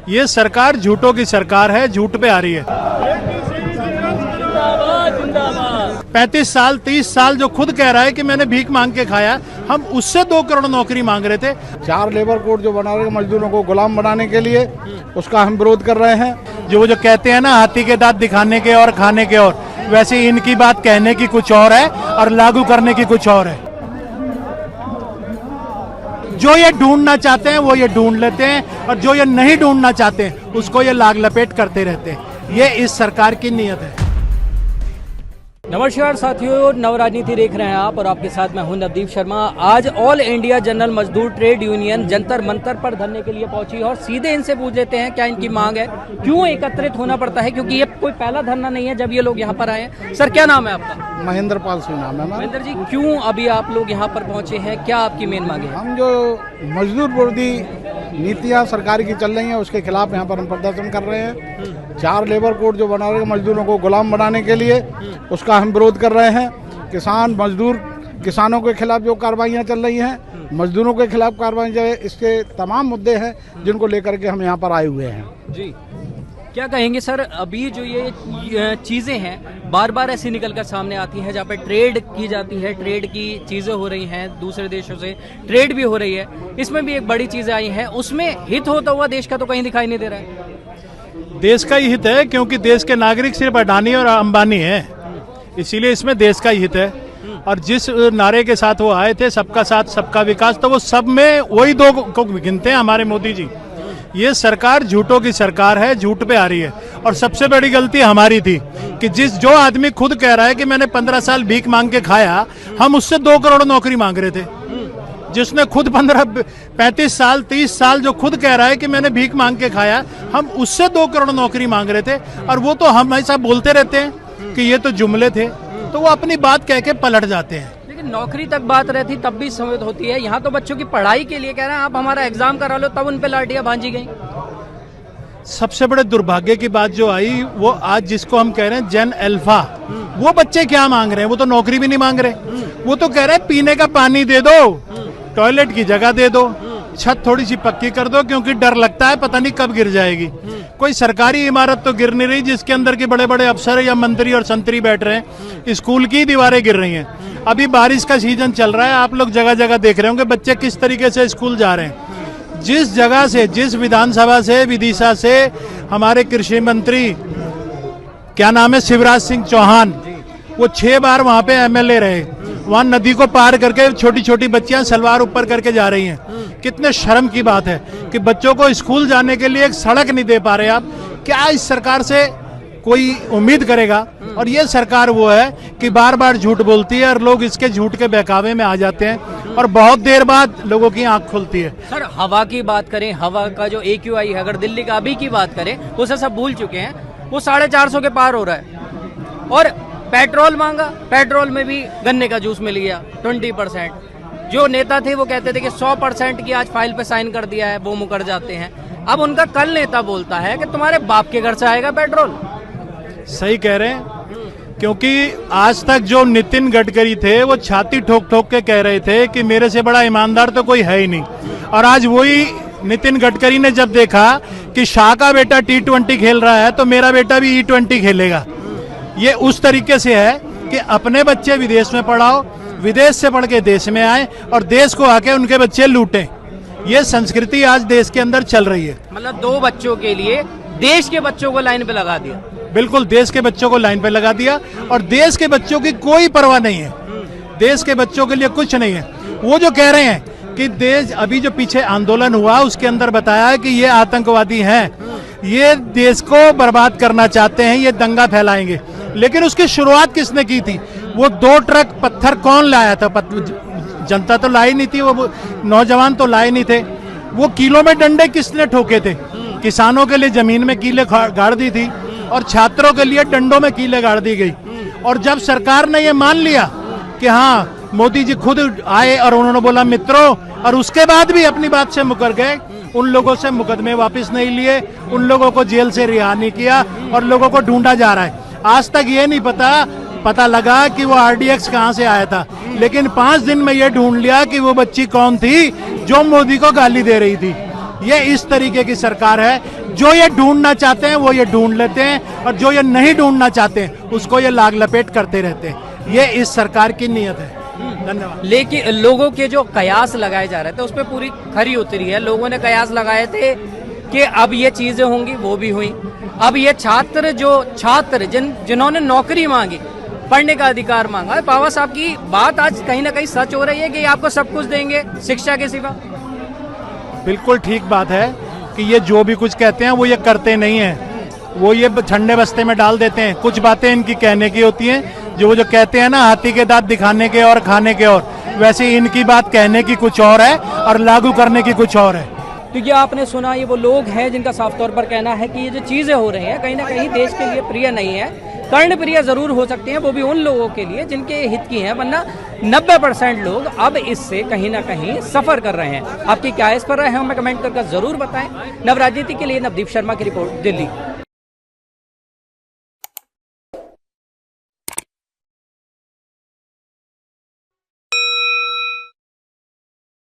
ये सरकार झूठों की सरकार है, झूठ पे आ रही है। 35 साल 30 साल जो खुद कह रहा है कि मैंने भीख मांग के खाया, हम उससे 2 करोड़ नौकरी मांग रहे थे। 4 लेबर कोड जो बना रहे मजदूरों को गुलाम बनाने के लिए, उसका हम विरोध कर रहे हैं। जो कहते हैं ना, हाथी के दांत दिखाने के और खाने के और, वैसे इनकी बात कहने की कुछ और है और लागू करने की कुछ और है। जो ये ढूंढना चाहते हैं वो ये ढूंढ लेते हैं, और जो ये नहीं ढूंढना चाहते उसको ये लाग लपेट करते रहते हैं। ये इस सरकार की नीयत है। नमस्कार साथियों, नव राजनीति देख रहे हैं आप और आपके साथ मैं हूं नवदीप शर्मा। आज ऑल इंडिया जनरल मजदूर ट्रेड यूनियन जंतर मंतर पर धरने के लिए पहुंची है और सीधे इनसे पूछ लेते हैं क्या इनकी मांग है, क्यों एकत्रित होना पड़ता है, क्योंकि ये कोई पहला धरना नहीं है जब ये लोग यहाँ पर आए हैं। सर, क्या नाम है आपका? महेंद्र पाल सिंह नाम है। महेंद्र जी, क्यों अभी आप लोग यहाँ पर पहुंचे हैं, क्या आपकी मेन मांग है? हम जो मजदूर विरोधी नीतियाँ सरकार की चल रही हैं उसके खिलाफ यहाँ पर हम प्रदर्शन कर रहे हैं। 4 लेबर कोड जो बना रहे मजदूरों को गुलाम बनाने के लिए, उसका हम विरोध कर रहे हैं। किसानों के खिलाफ जो कार्रवाइयाँ चल रही हैं, मजदूरों के खिलाफ कार्रवाई जो है, इसके तमाम मुद्दे हैं जिनको लेकर के हम यहाँ पर आए हुए हैं। जी, क्या कहेंगे सर? अभी जो ये चीज़ें हैं बार बार ऐसी निकल कर सामने आती हैं, जहाँ पे ट्रेड की जाती है, ट्रेड की चीज़ें हो रही हैं, दूसरे देशों से ट्रेड भी हो रही है, इसमें भी एक बड़ी चीज़ें आई हैं, उसमें हित होता हुआ देश का तो कहीं दिखाई नहीं दे रहा है। देश का ही हित है, क्योंकि देश के नागरिक सिर्फ अडानी और अंबानी है, इसीलिए इसमें देश का ही हित है। और जिस नारे के साथ वो आए थे, सबका साथ सबका विकास, तो वो सब में वही 2 को गिनते हैं हमारे मोदी जी। ये सरकार झूठों की सरकार है, झूठ पे आ रही है। और सबसे बड़ी गलती हमारी थी कि जो आदमी खुद कह रहा है कि मैंने 15 साल भीख मांग के खाया, हम उससे 2 करोड़ नौकरी मांग रहे थे। जिसने खुद 35 साल 30 साल जो खुद कह रहा है कि मैंने भीख मांग के खाया, हम उससे 2 करोड़ नौकरी मांग रहे थे। और वो तो हमेशा बोलते रहते हैं कि ये तो जुमले थे, तो वो अपनी बात कह के पलट जाते हैं। लेकिन नौकरी तक बात रहती तब भी समझ होती है। यहाँ तो बच्चों की पढ़ाई के लिए कह रहे हैं, आप हमारा एग्जाम करा लो, तब उन पे लाठियां भांजी गई। सबसे बड़े दुर्भाग्य की बात जो आई, वो आज जिसको हम कह रहे हैं जेन अल्फा, वो बच्चे क्या मांग रहे हैं? वो तो नौकरी भी नहीं मांग रहे, वो तो कह रहे हैं पीने का पानी दे दो, टॉयलेट की जगह दे दो, छत थोड़ी सी पक्की कर दो, क्योंकि डर लगता है पता नहीं कब गिर जाएगी। कोई सरकारी इमारत तो गिर नहीं रही जिसके अंदर के बड़े बड़े अफसर या मंत्री और संतरी बैठ रहे हैं, स्कूल की दीवारें गिर रही हैं। अभी बारिश का सीजन चल रहा है, आप लोग जगह जगह देख रहे होंगे बच्चे किस तरीके से स्कूल जा रहे हैं। जिस जगह से, जिस विधानसभा से, विदिशा से हमारे कृषि मंत्री क्या नाम है, शिवराज सिंह चौहान, वो 6 बार वहां पे एमएलए रहे, वहां नदी को पार करके छोटी छोटी बच्चियां सलवार ऊपर करके जा रही हैं। कितने शर्म की बात है कि बच्चों को स्कूल जाने के लिए एक सड़क नहीं दे पा रहे आप। क्या इस सरकार से कोई उम्मीद करेगा? और ये सरकार वो है कि बार बार झूठ बोलती है और लोग इसके झूठ के बहकावे में आ जाते हैं और बहुत देर बाद लोगों की आंख खुलती है। सर, हवा की बात करें, हवा का जो AQI है, अगर दिल्ली का अभी की बात करें, उसे सब भूल चुके हैं, वो 450 के पार हो रहा है। और पेट्रोल मांगा, पेट्रोल में भी गन्ने का जूस मिल गया 20%। जो नेता थे वो कहते थे कि 100% की आज फाइल पे साइन कर दिया है, वो मुकर जाते हैं। अब उनका कल नेता बोलता है कि तुम्हारे बाप के घर से आएगा पेट्रोल। सही कह रहे हैं, क्योंकि आज तक जो नितिन गडकरी थे वो छाती ठोक ठोक के कह रहे थे कि मेरे से बड़ा ईमानदार तो कोई है ही नहीं। और आज वही नितिन गडकरी ने जब देखा कि शाह का बेटा T20 खेल रहा है तो मेरा बेटा भी E20 खेलेगा। ये उस तरीके से है कि अपने बच्चे विदेश में पढ़ाओ, विदेश से पढ़ के देश में आए और देश को आके उनके बच्चे लूटें। ये संस्कृति आज देश के अंदर चल रही है। मतलब 2 बच्चों के लिए देश के बच्चों को लाइन पे लगा दिया। बिल्कुल, देश के बच्चों को लाइन पे लगा दिया और देश के बच्चों की कोई परवाह नहीं है। देश के बच्चों के लिए कुछ नहीं है। वो जो कह रहे हैं कि देश, अभी जो पीछे आंदोलन हुआ उसके अंदर बताया है कि ये आतंकवादी हैं, ये देश को बर्बाद करना चाहते हैं, ये दंगा फैलाएंगे। लेकिन उसकी शुरुआत किसने की थी? वो 2 ट्रक पत्थर कौन लाया था? जनता तो लाई नहीं थी, वो नौजवान तो लाए नहीं थे। वो कीलों में डंडे किसने ठोके थे? किसानों के लिए जमीन में कीले गाड़ दी थी और छात्रों के लिए डंडों में कीले गाड़ दी गई। और जब सरकार ने ये मान लिया कि हाँ, मोदी जी खुद आए और उन्होंने बोला मित्रों, और उसके बाद भी अपनी बात से मुकर गए, उन लोगों से मुकदमे वापस नहीं लिए, उन लोगों को जेल से रिहा नहीं किया और लोगों को ढूंढा जा रहा है। आज तक ये नहीं पता लगा कि वो RDX कहाँ से आया था, लेकिन 5 दिन में ये ढूंढ लिया कि वो बच्ची कौन थी जो मोदी को गाली दे रही थी। ये इस तरीके की सरकार है। जो ये ढूंढना चाहते हैं वो ये ढूंढ लेते हैं, और जो ये नहीं ढूंढना चाहते हैं उसको ये लाग लपेट करते रहते हैं। ये इस सरकार की नीयत है। धन्यवाद। लेकिन लोगों के जो कयास लगाए जा रहे थे उस पर पूरी खरी उतरी है। लोगों ने कयास लगाए थे कि अब ये चीजें होंगी, वो भी हुई। अब ये छात्र जिन्होंने नौकरी मांगी, पढ़ने का अधिकार मांगा, बाबा साहब की बात आज कहीं ना कहीं सच हो रही है कि आपको सब कुछ देंगे शिक्षा के सिवा। बिल्कुल ठीक बात है कि ये जो भी कुछ कहते हैं वो ये करते नहीं हैं, वो ये ठंडे बस्ते में डाल देते हैं। कुछ बातें इनकी कहने की होती हैं, जो कहते हैं ना हाथी के दांत दिखाने के और खाने के और, वैसे इनकी बात कहने की कुछ और है और लागू करने की कुछ और है। क्योंकि आपने सुना ये वो लोग हैं जिनका साफ तौर पर कहना है कि ये जो चीजें हो रही हैं कहीं ना कहीं देश के लिए प्रिय नहीं है। कर्णप्रिय जरूर हो सकती हैं, वो भी उन लोगों के लिए जिनके हित की हैं, वरना 90% लोग अब इससे कहीं ना कहीं सफर कर रहे हैं। आपकी क्या इस पर राय है हमें कमेंट करके जरूर बताएं। नव राजनीति के लिए नवदीप शर्मा की रिपोर्ट, दिल्ली।